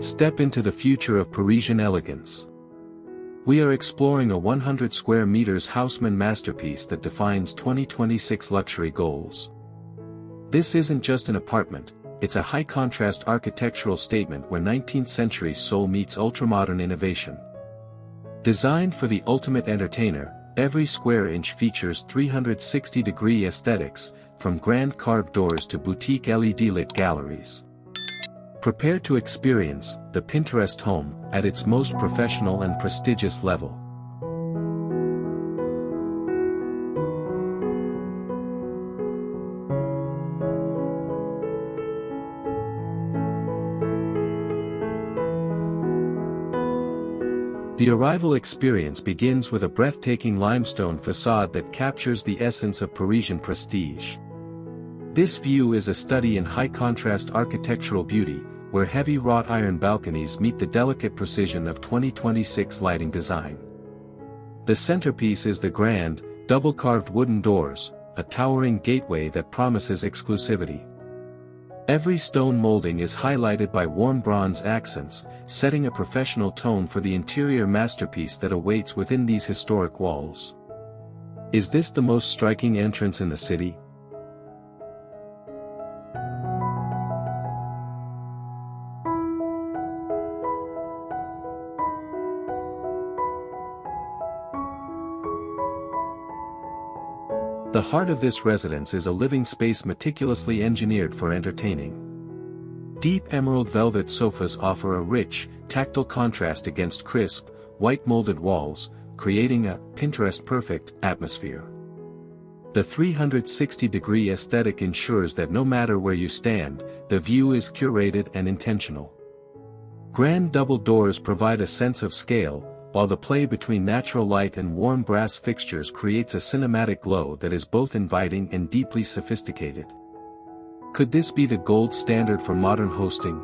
Step into the future of Parisian elegance. We are exploring a 100 square meters Haussmann masterpiece that defines 2026 luxury goals. This isn't just an apartment, it's a high-contrast architectural statement where 19th-century soul meets ultramodern innovation. Designed for the ultimate entertainer, every square inch features 360-degree aesthetics, from grand carved doors to boutique LED-lit galleries. Prepare to experience the Pinterest home at its most professional and prestigious level. The arrival experience begins with a breathtaking limestone facade that captures the essence of Parisian prestige. This view is a study in high-contrast architectural beauty, where heavy wrought iron balconies meet the delicate precision of 2026 lighting design. The centerpiece is the grand, double-carved wooden doors, a towering gateway that promises exclusivity. Every stone molding is highlighted by warm bronze accents, setting a professional tone for the interior masterpiece that awaits within these historic walls. Is this the most striking entrance in the city? The heart of this residence is a living space meticulously engineered for entertaining. Deep emerald velvet sofas offer a rich, tactile contrast against crisp, white molded walls, creating a Pinterest-perfect atmosphere. The 360-degree aesthetic ensures that no matter where you stand, the view is curated and intentional. Grand double doors provide a sense of scale, while the play between natural light and warm brass fixtures creates a cinematic glow that is both inviting and deeply sophisticated. Could this be the gold standard for modern hosting?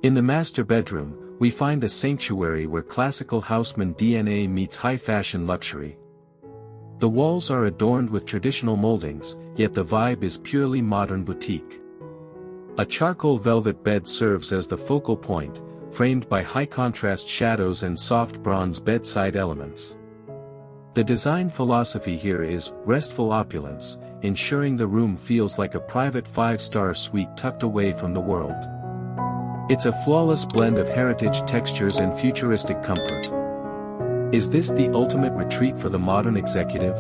In the master bedroom, we find a sanctuary where classical Haussmann DNA meets high-fashion luxury. The walls are adorned with traditional moldings, yet the vibe is purely modern boutique. A charcoal velvet bed serves as the focal point, framed by high-contrast shadows and soft bronze bedside elements. The design philosophy here is restful opulence, ensuring the room feels like a private five-star suite tucked away from the world. It's a flawless blend of heritage textures and futuristic comfort. Is this the ultimate retreat for the modern executive?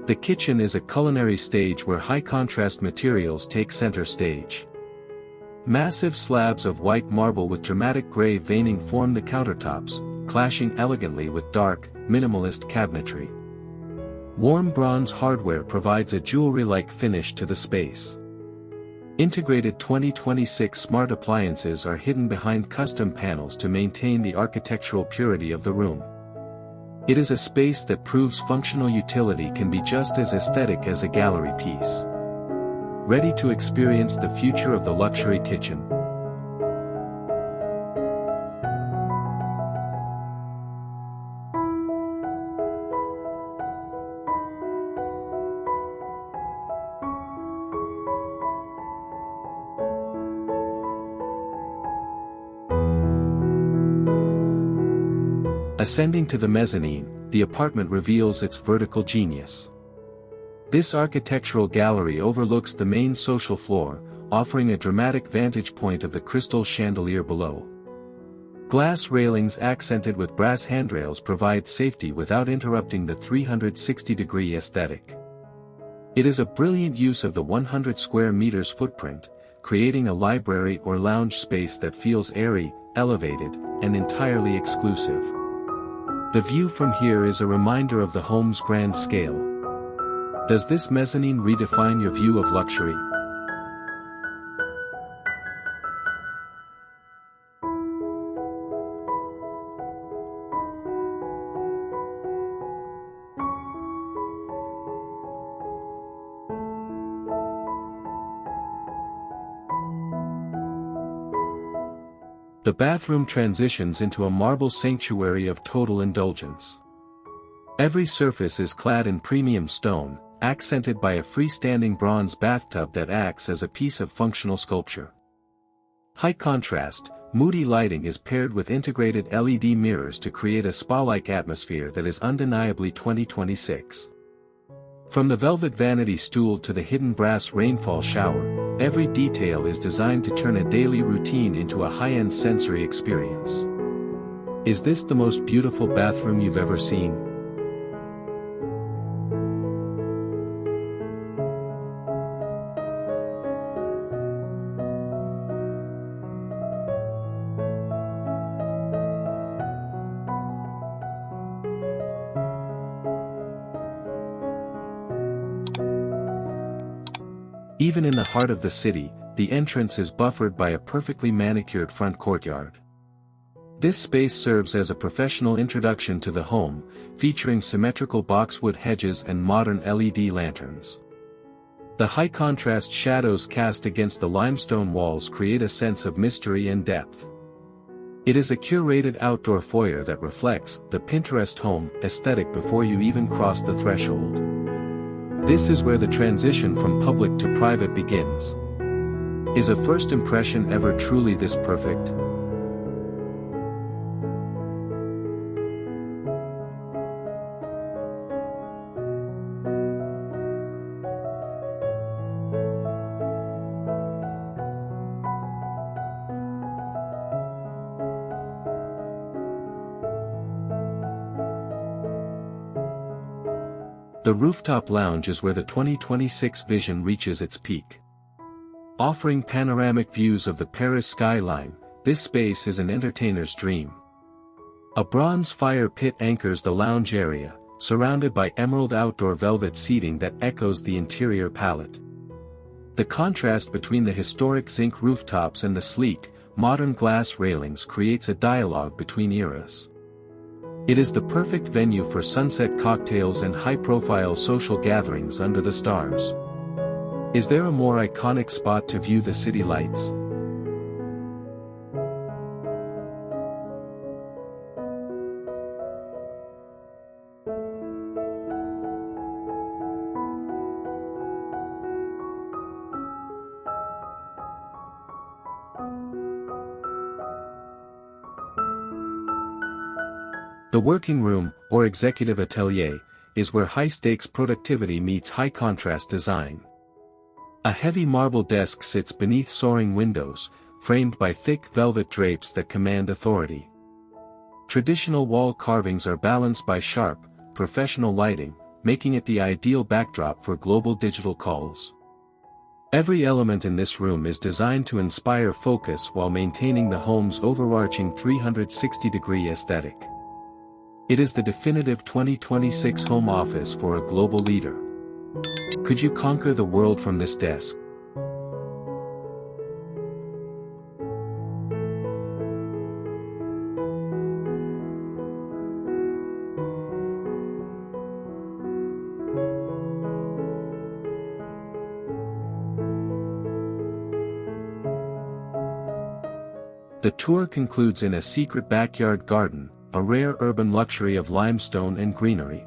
The kitchen is a culinary stage where high-contrast materials take center stage. Massive slabs of white marble with dramatic gray veining form the countertops, clashing elegantly with dark, minimalist cabinetry. Warm bronze hardware provides a jewelry-like finish to the space. Integrated 2026 smart appliances are hidden behind custom panels to maintain the architectural purity of the room. It is a space that proves functional utility can be just as aesthetic as a gallery piece. Ready to experience the future of the luxury kitchen? Ascending to the mezzanine, the apartment reveals its vertical genius. This architectural gallery overlooks the main social floor, offering a dramatic vantage point of the crystal chandelier below. Glass railings accented with brass handrails provide safety without interrupting the 360-degree aesthetic. It is a brilliant use of the 100 square meters footprint, creating a library or lounge space that feels airy, elevated, and entirely exclusive. The view from here is a reminder of the home's grand scale. Does this mezzanine redefine your view of luxury? The bathroom transitions into a marble sanctuary of total indulgence. Every surface is clad in premium stone, accented by a freestanding bronze bathtub that acts as a piece of functional sculpture. High contrast, moody lighting is paired with integrated LED mirrors to create a spa-like atmosphere that is undeniably 2026. From the velvet vanity stool to the hidden brass rainfall shower, every detail is designed to turn a daily routine into a high-end sensory experience. Is this the most beautiful bathroom you've ever seen? Even in the heart of the city, the entrance is buffered by a perfectly manicured front courtyard. This space serves as a professional introduction to the home, featuring symmetrical boxwood hedges and modern LED lanterns. The high-contrast shadows cast against the limestone walls create a sense of mystery and depth. It is a curated outdoor foyer that reflects the Pinterest home aesthetic before you even cross the threshold. This is where the transition from public to private begins. Is a first impression ever truly this perfect? The rooftop lounge is where the 2026 vision reaches its peak. Offering panoramic views of the Paris skyline, this space is an entertainer's dream. A bronze fire pit anchors the lounge area, surrounded by emerald outdoor velvet seating that echoes the interior palette. The contrast between the historic zinc rooftops and the sleek, modern glass railings creates a dialogue between eras. It is the perfect venue for sunset cocktails and high-profile social gatherings under the stars. Is there a more iconic spot to view the city lights? The working room, or executive atelier, is where high-stakes productivity meets high-contrast design. A heavy marble desk sits beneath soaring windows, framed by thick velvet drapes that command authority. Traditional wall carvings are balanced by sharp, professional lighting, making it the ideal backdrop for global digital calls. Every element in this room is designed to inspire focus while maintaining the home's overarching 360-degree aesthetic. It is the definitive 2026 home office for a global leader. Could you conquer the world from this desk? The tour concludes in a secret backyard garden, a rare urban luxury of limestone and greenery.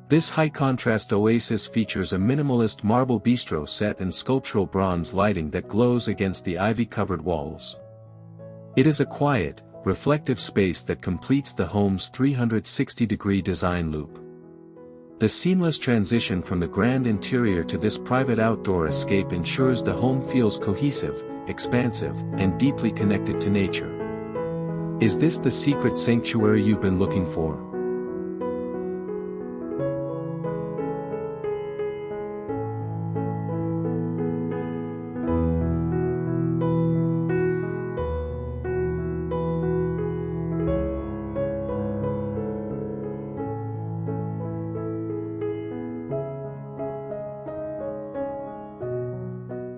This high-contrast oasis features a minimalist marble bistro set and sculptural bronze lighting that glows against the ivy-covered walls. It is a quiet, reflective space that completes the home's 360-degree design loop. The seamless transition from the grand interior to this private outdoor escape ensures the home feels cohesive, expansive, and deeply connected to nature. Is this the secret sanctuary you've been looking for?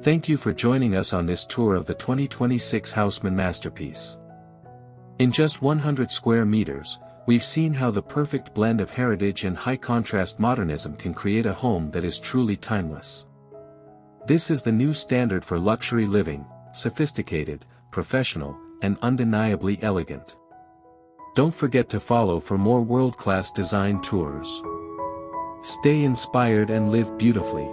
Thank you for joining us on this tour of the 2026 Haussmann masterpiece. In just 100 square meters, we've seen how the perfect blend of heritage and high-contrast modernism can create a home that is truly timeless. This is the new standard for luxury living, sophisticated, professional, and undeniably elegant. Don't forget to follow for more world-class design tours. Stay inspired and live beautifully.